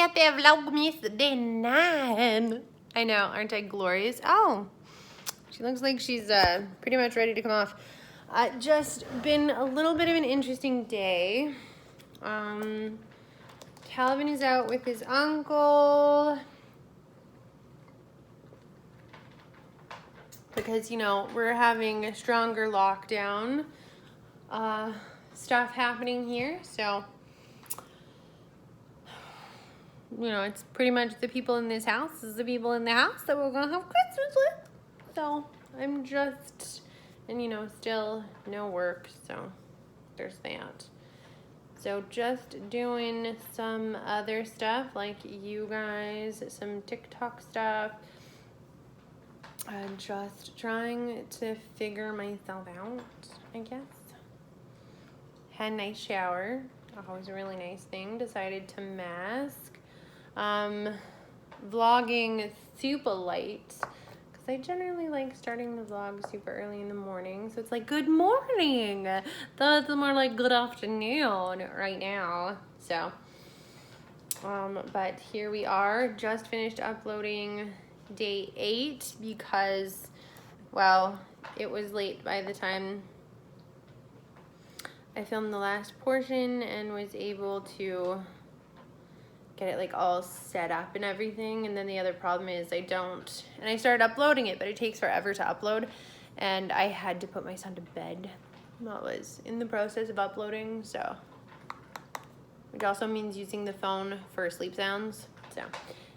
happy vlogmas day 9. I know, aren't I glorious? Oh, she looks like she's pretty much ready to come off. Just been a little bit of an interesting day. Calvin is out with his uncle because, you know, we're having a stronger lockdown stuff happening here. So, you know, it's pretty much the people in this house is the people in the house that we're going to have Christmas with. So, I'm just, and, you know, still no work. So, there's that. So just doing some other stuff like you guys, some TikTok stuff. Just trying to figure myself out, I guess. Had a nice shower. Always a really nice thing. Decided to mask. Vlogging super late. I generally like starting the vlog super early in the morning. So it's like, good morning. That's more like good afternoon right now. So, but here we are. Just finished uploading day 8 because, well, it was late by the time I filmed the last portion and was able to get it like all set up and everything. And then the other problem is I started uploading it, but it takes forever to upload, and I had to put my son to bed while I was in the process of uploading, so, which also means using the phone for sleep sounds. So,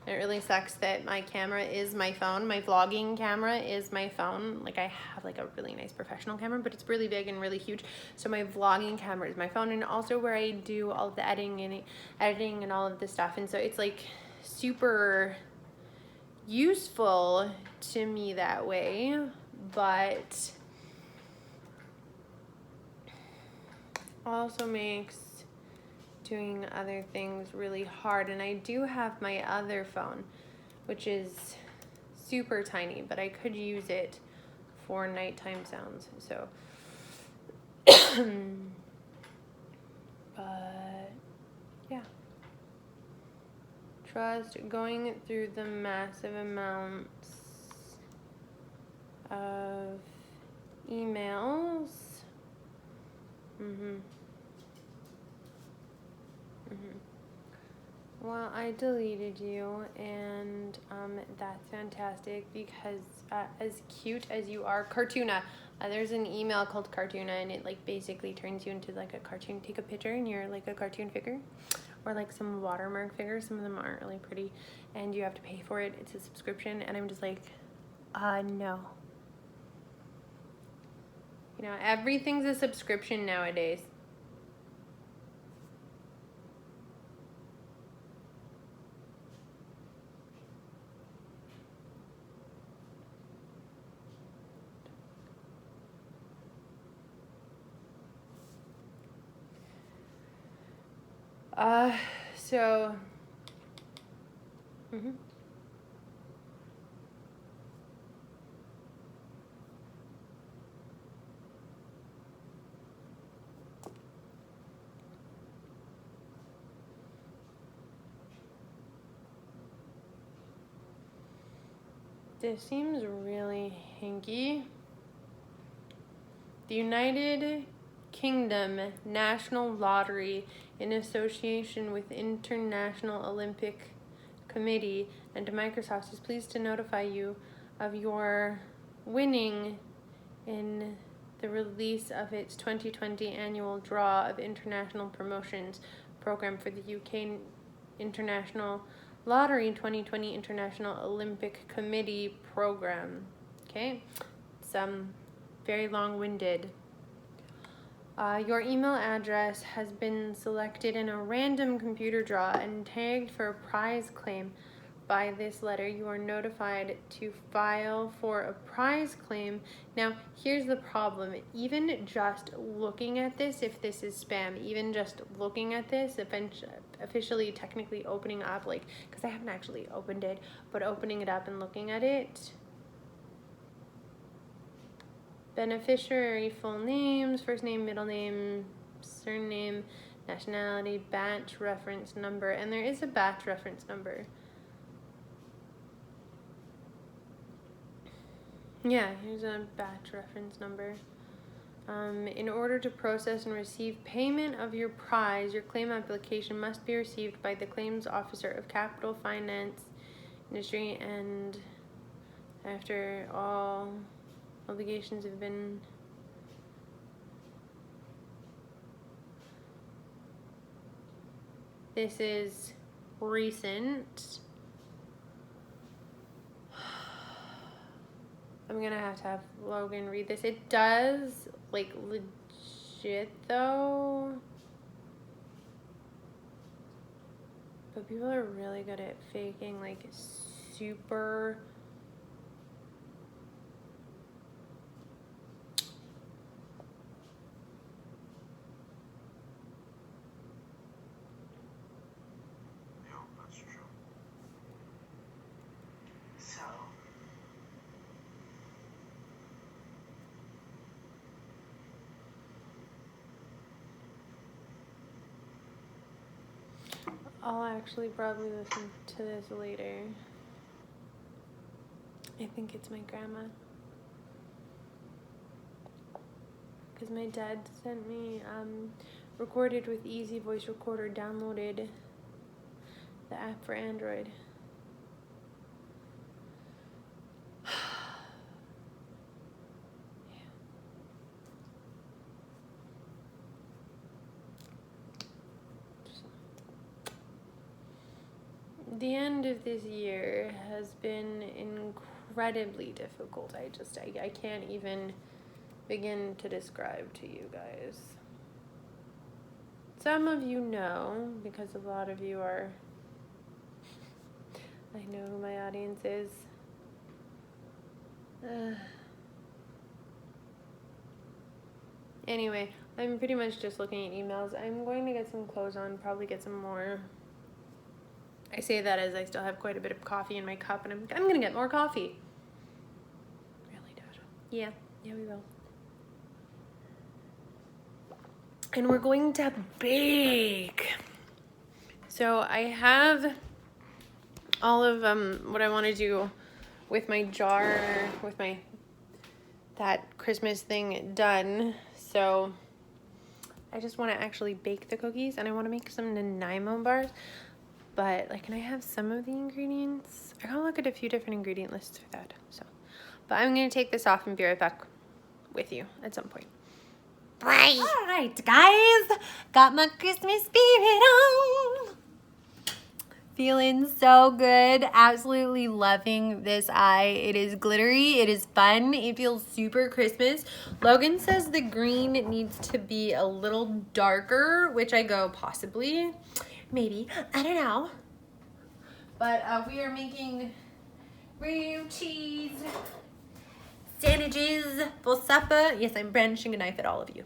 and it really sucks that my camera is my phone. My vlogging camera is my phone. Like, I have like a really nice professional camera, but it's really big and really huge. So my vlogging camera is my phone, and also where I do all of the editing and all of this stuff. And so it's like super useful to me that way, but also makes doing other things really hard. And I do have my other phone, which is super tiny, but I could use it for nighttime sounds. So, but yeah, just going through the massive amounts of emails. Well, I deleted you, and that's fantastic because as cute as you are, Cartoona, there's an email called Cartoona, and it like basically turns you into like a cartoon. Take a picture and you're like a cartoon figure, or like some watermark figures. Some of them aren't really pretty, and you have to pay for it. It's a subscription, and I'm just like, no. You know, everything's a subscription nowadays. So, this seems really hinky. The United Kingdom National Lottery, in association with International Olympic Committee and Microsoft, is pleased to notify you of your winning in the release of its 2020 annual draw of international promotions program for the UK International Lottery 2020 International Olympic Committee program. Okay, some very long-winded. Your email address has been selected in a random computer draw and tagged for a prize claim. By this letter, you are notified to file for a prize claim. Now, here's the problem. Even just looking at this, if this is spam, even just looking at this, officially, technically opening up, like, because I haven't actually opened it, but opening it up and looking at it, beneficiary full names, first name, middle name, surname, nationality, batch reference number, and there is a batch reference number. Yeah, here's a batch reference number. In order to process and receive payment of your prize, your claim application must be received by the claims officer of capital finance industry, and after all obligations have been this is recent. I'm gonna have to have Logan read this. It does, like, legit though. But people are really good at faking, like, super. Yeah, that's true. So. I'll actually probably listen to this later. I think it's my grandma. Because my dad sent me recorded with Easy Voice Recorder, downloaded the app for Android. The end of this year has been incredibly difficult. I can't even begin to describe to you guys. Some of you know, because a lot of you are, I know who my audience is. Anyway, I'm pretty much just looking at emails. I'm going to get some clothes on, probably get some more. I say that as I still have quite a bit of coffee in my cup, and I'm gonna get more coffee. Really, Dad? Yeah, we will. And we're going to bake. So I have all of what I want to do with my jar, with that Christmas thing done. So I just want to actually bake the cookies, and I want to make some Nanaimo bars. But, like, can I have some of the ingredients? I gotta look at a few different ingredient lists for that. So, but I'm gonna take this off and be right back with you at some point. Bye. All right, guys, got my Christmas spirit on. Feeling so good. Absolutely loving this eye. It is glittery. It is fun. It feels super Christmas. Logan says the green needs to be a little darker, which I go possibly. Maybe. I don't know. But we are making real cheese sandwiches for supper. Yes, I'm brandishing a knife at all of you.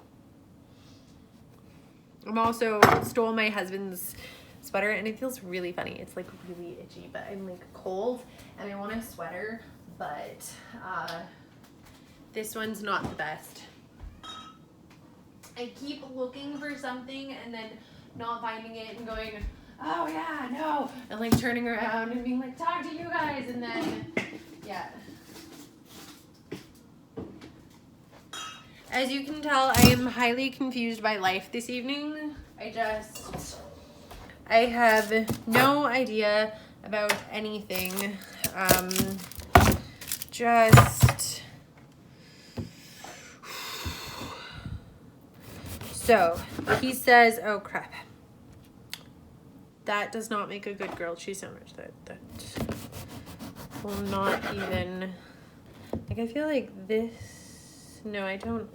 I'm also stole my husband's sweater, and it feels really funny. It's like really itchy, but I'm like cold and I want a sweater, but this one's not the best. I keep looking for something and then not finding it and going, oh yeah, no, and like turning around and being like, talk to you guys, and then yeah. As you can tell, I am highly confused by life this evening. I have no idea about anything. So he says, oh crap. That does not make a good grilled cheese sandwich. That will not even, like, I feel like this, no, I don't,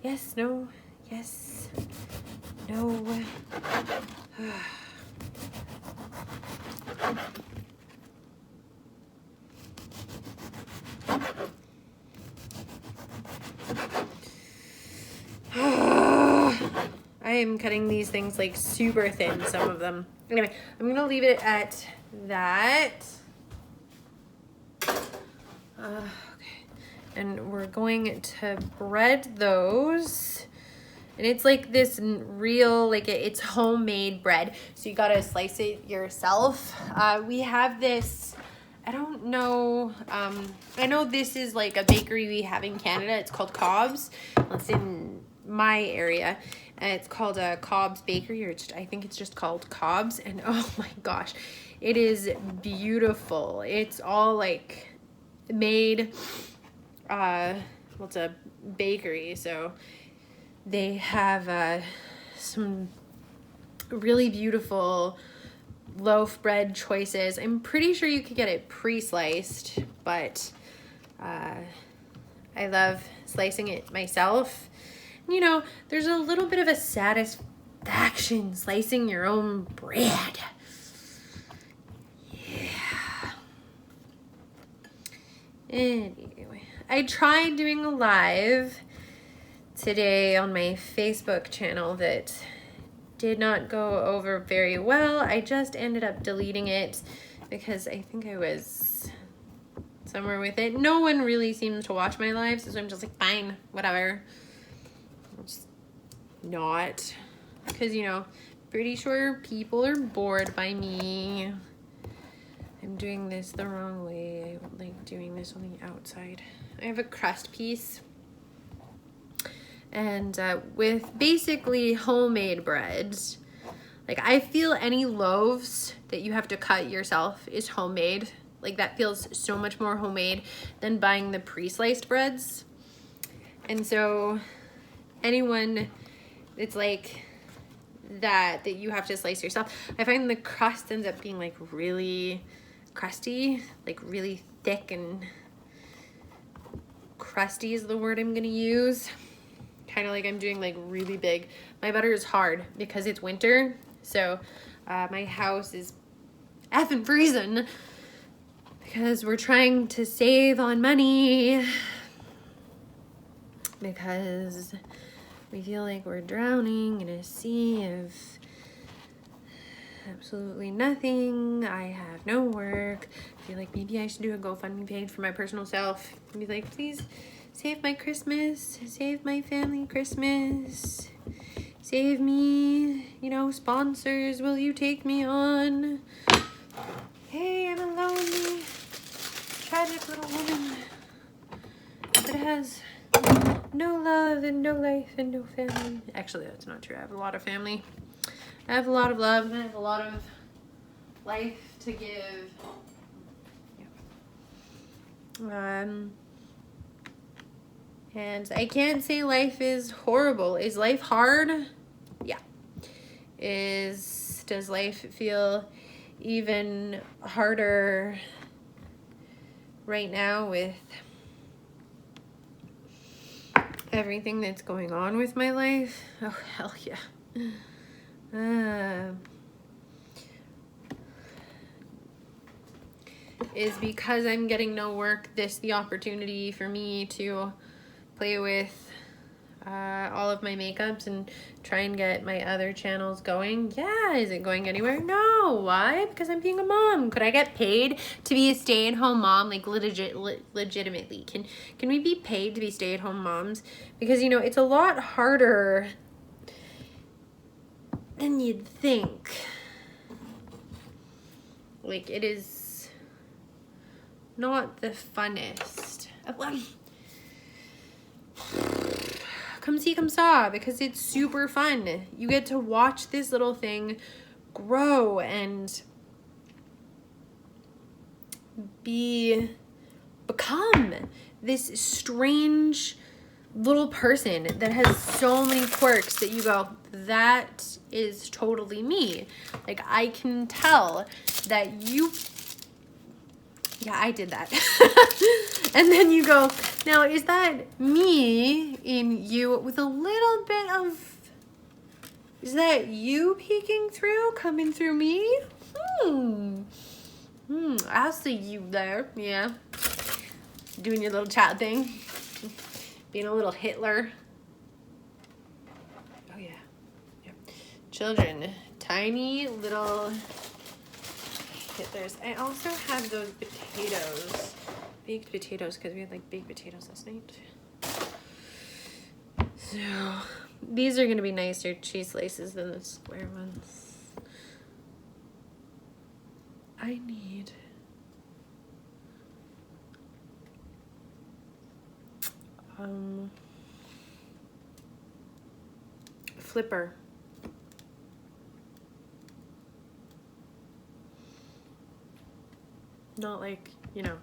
yes, no, yes, no. I am cutting these things like super thin, some of them. Anyway, I'm gonna leave it at that. Okay, and we're going to bread those, And it's like this real, like it's homemade bread. So you gotta slice it yourself. We have this, I don't know, I know this is like a bakery we have in Canada. It's called Cobb's. It's in my area. And it's called a Cobb's Bakery, or I think it's just called Cobb's. And oh my gosh, it is beautiful. It's all like made, well, it's a bakery, so they have some really beautiful loaf bread choices. I'm pretty sure you could get it pre-sliced, but I love slicing it myself. You know, there's a little bit of a satisfaction slicing your own bread. Yeah. Anyway, I tried doing a live today on my Facebook channel that did not go over very well. I just ended up deleting it because I think I was somewhere with it. No one really seems to watch my lives, so I'm just like, fine, whatever. I'm just not, because, you know, pretty sure people are bored by me. I'm doing this the wrong way. I like doing this on the outside. I have a crust piece. And with basically homemade breads, like I feel any loaves that you have to cut yourself is homemade. Like that feels so much more homemade than buying the pre-sliced breads. And so anyone it's like that you have to slice yourself, I find the crust ends up being like really crusty, like really thick, and crusty is the word I'm gonna use. Kind of like I'm doing like really big. My butter is hard because it's winter, so my house is effing freezing because we're trying to save on money because we feel like we're drowning in a sea of absolutely nothing. I have no work. I feel like maybe I should do a GoFundMe page for my personal self and be like, please save my Christmas, save my family Christmas, save me, you know, sponsors, will you take me on? Hey, I'm a lonely, tragic little woman that has no love and no life and no family. Actually, that's not true. I have a lot of family. I have a lot of love and I have a lot of life to give. Yeah. And I can't say life is horrible. Is life hard? Yeah. Does life feel even harder right now with everything that's going on with my life? Oh, hell yeah. Is because I'm getting no work this the opportunity for me to play with all of my makeups and try and get my other channels going? Yeah. Is it going anywhere? No. Why? Because I'm being a mom. Could I get paid to be a stay-at-home mom? Like legitimately, can we be paid to be stay-at-home moms? Because, you know, it's a lot harder than you'd think. Like, it is not the funnest. Come see, come saw, because it's super fun. You get to watch this little thing grow and become this strange little person that has so many quirks that you go, that is totally me. Like, I can tell that you, yeah, I did that. And then you go, now is that me in you with a little bit of, is that you peeking through, coming through me? I'll see you there, yeah. Doing your little chat thing. Being a little Hitler. Oh yeah. Yep. Children, tiny little Hitlers. I also have those potatoes, baked potatoes, because we had like baked potatoes last night. So These are gonna be nicer cheese slices than the square ones. I need flipper. Not like, you know,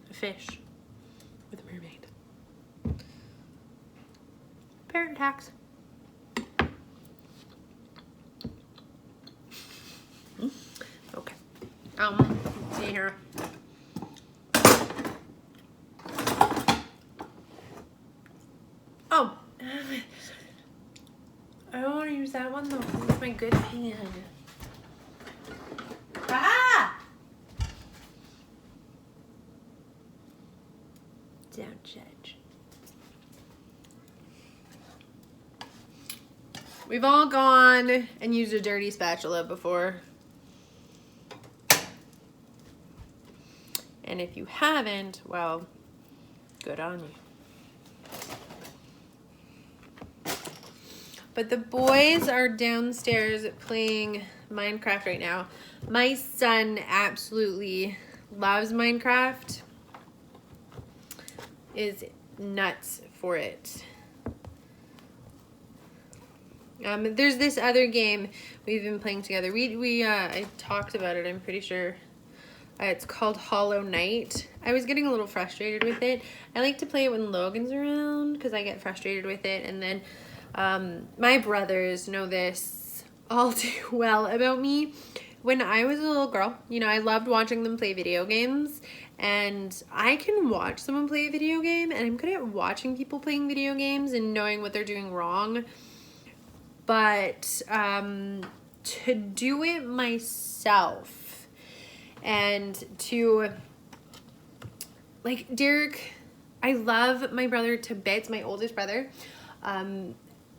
a fish with a mermaid. Parent tax. Okay. Let's see here. Oh. I don't want to use that one though. It's my good pan. Ah! Don't judge. We've all gone and used a dirty spatula before. And if you haven't, well, good on you. But the boys are downstairs playing Minecraft right now. My son absolutely loves Minecraft. Is nuts for it. There's this other game we've been playing together. I talked about it, I'm pretty sure. It's called Hollow Knight. I was getting a little frustrated with it. I like to play it when Logan's around because I get frustrated with it. And then my brothers know this all too well about me. When I was a little girl, you know, I loved watching them play video games. And I can watch someone play a video game, and I'm good at watching people playing video games and knowing what they're doing wrong. But to do it myself and to, like, Derek, I love my brother to bits, my oldest brother. And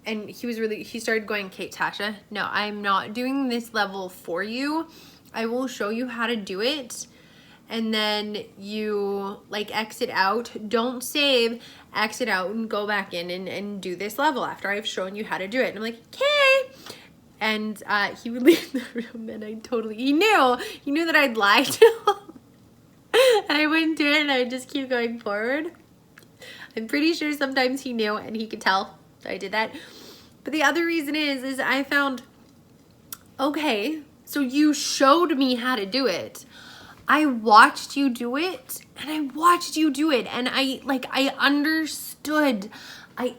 he started going, Kate, Tasha, no, I'm not doing this level for you. I will show you how to do it. And then you like exit out, don't save, exit out and go back in and do this level after I've shown you how to do it. And I'm like, okay. And he would leave the room and he knew that I'd lie to him. And I wouldn't do it and I'd just keep going forward. I'm pretty sure sometimes he knew and he could tell that I did that. But the other reason is I found, okay, so you showed me how to do it. I watched you do it and I watched you do it and I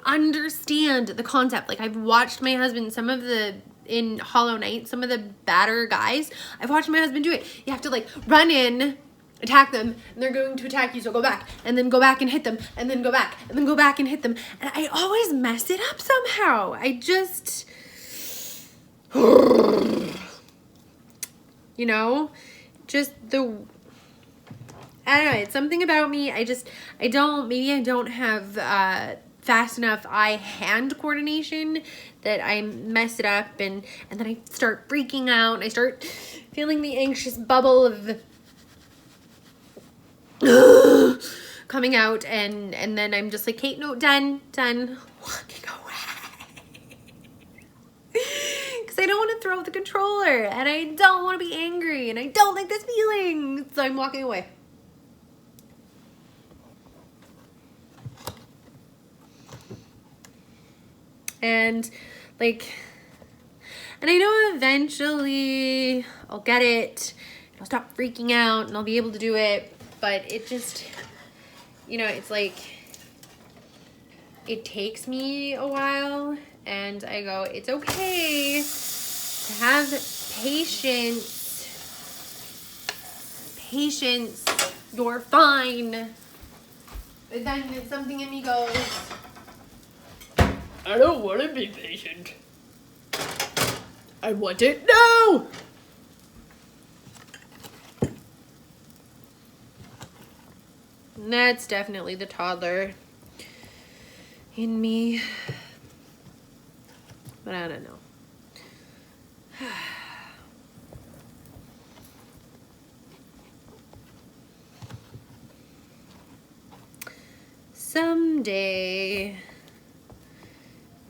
understand the concept. Like I've watched my husband, in Hollow Knight, some of the badder guys, I've watched my husband do it. You have to like run in, attack them, and they're going to attack you, so go back, and then go back and hit them, and then go back, and then go back and hit them. And I always mess it up somehow. I just, you know, I don't know, it's something about me. Maybe I don't have fast enough eye-hand coordination that I mess it up and then I start freaking out and I start feeling the anxious bubble of coming out and then I'm just like, Kate, no, done, walking away. Because I don't want to throw out the controller and I don't want to be angry and I don't like this feeling. So I'm walking away. And I know eventually I'll get it, I'll stop freaking out and I'll be able to do it, but it just, you know, it's like, it takes me a while and I go, it's okay to have patience, you're fine. But then something in me goes, I don't want to be patient. I want it now! And that's definitely the toddler in me. But I don't know. Someday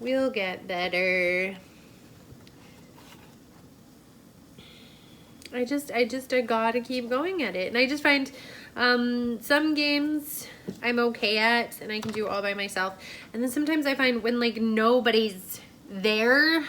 We'll get better. I gotta keep going at it. And I just find some games I'm okay at and I can do all by myself. And then sometimes I find when like nobody's there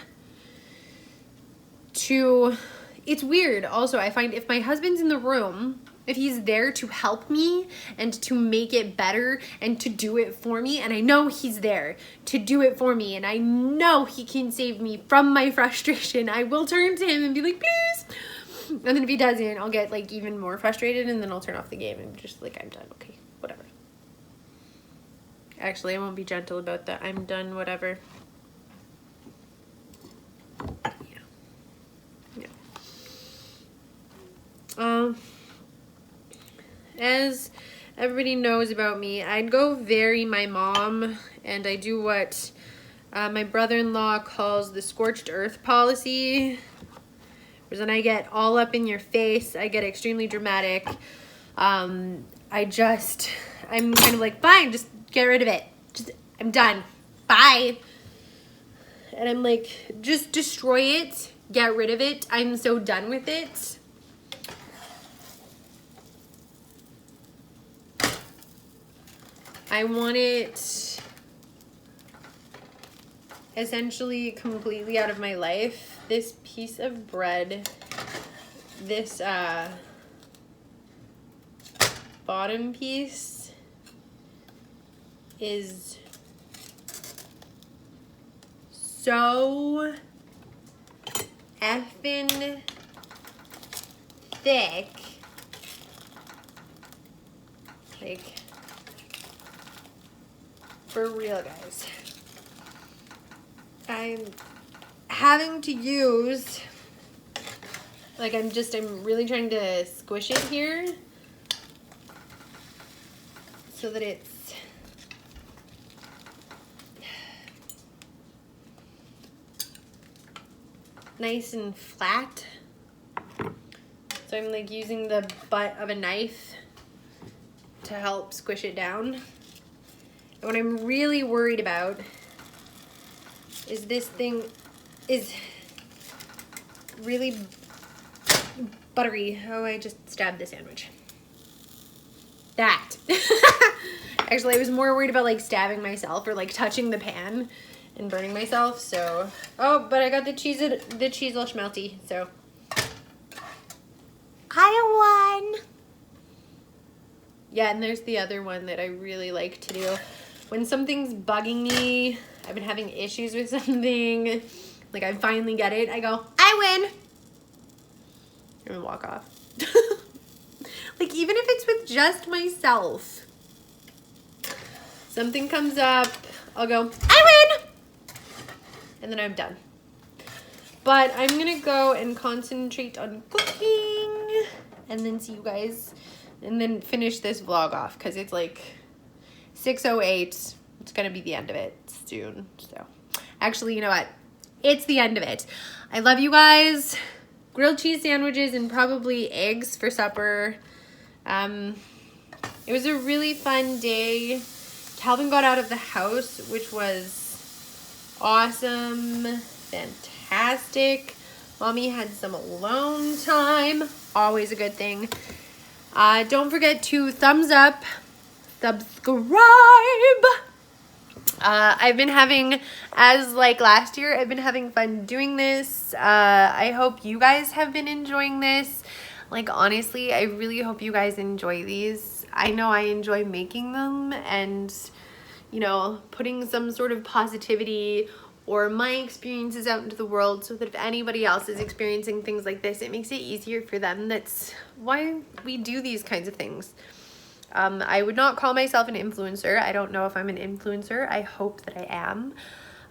to, it's weird. Also, I find if my husband's in the room, if he's there to help me and to make it better and to do it for me, and I know he's there to do it for me, and I know he can save me from my frustration, I will turn to him and be like, please. And then if he doesn't, I'll get like even more frustrated, and then I'll turn off the game and just like, I'm done. Okay, whatever. Actually, I won't be gentle about that. I'm done, whatever. Yeah. As everybody knows about me, I'd go very my mom, and I do what my brother-in-law calls the scorched earth policy. Whereas when I get all up in your face, I get extremely dramatic. I'm kind of like, fine, just get rid of it. I'm done. Bye. And I'm like, just destroy it. Get rid of it. I'm so done with it. I want it essentially completely out of my life. This piece of bread, this bottom piece is so effing thick. Like, for real, guys. I'm having to use, like, I'm really trying to squish it here so that it's nice and flat. So I'm like using the butt of a knife to help squish it down. And what I'm really worried about is this thing is really buttery. Oh, I just stabbed the sandwich. That. Actually, I was more worried about like stabbing myself or like touching the pan and burning myself. So, oh, but I got the cheese all schmelty. So, I won. Yeah, and there's the other one that I really like to do. When something's bugging me, I've been having issues with something, like I finally get it, I go, I win. And walk off. Like, even if it's with just myself, something comes up, I'll go, I win. And then I'm done. But I'm gonna go and concentrate on cooking and then see you guys and then finish this vlog off because it's like 6:08. It's gonna be the end of it soon. So actually, you know what? It's the end of it. I love you guys. Grilled cheese sandwiches and probably eggs for supper. It was a really fun day. Calvin got out of the house, which was awesome, fantastic. Mommy had some alone time, always a good thing. Don't forget to thumbs up, subscribe. I've been having, as like last year, I've been having fun doing this. I hope you guys have been enjoying this. Like, honestly, I really hope you guys enjoy these. I know I enjoy making them and, you know, putting some sort of positivity or my experiences out into the world so that if anybody else is experiencing things like this, it makes it easier for them. That's why we do these kinds of things. I would not call myself an influencer. I don't know if I'm an influencer. I hope that I am.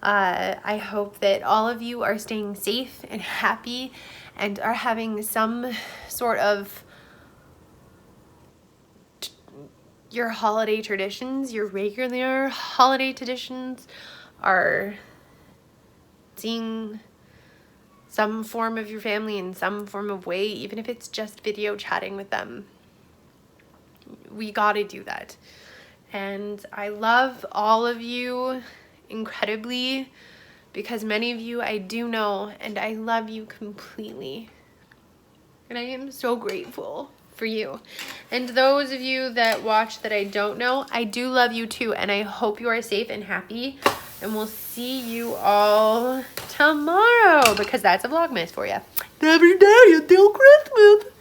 I hope that all of you are staying safe and happy and are having some sort of your holiday traditions, your regular holiday traditions are seeing some form of your family in some form of way, even if it's just video chatting with them. We gotta do that. And I love all of you incredibly. because many of you I do know, and I love you completely. And I am so grateful for you. And those of you that watch that I don't know, I do love you too, and I hope you are safe and happy. And we'll see you all tomorrow, because that's a vlogmas for you. Every day until Christmas.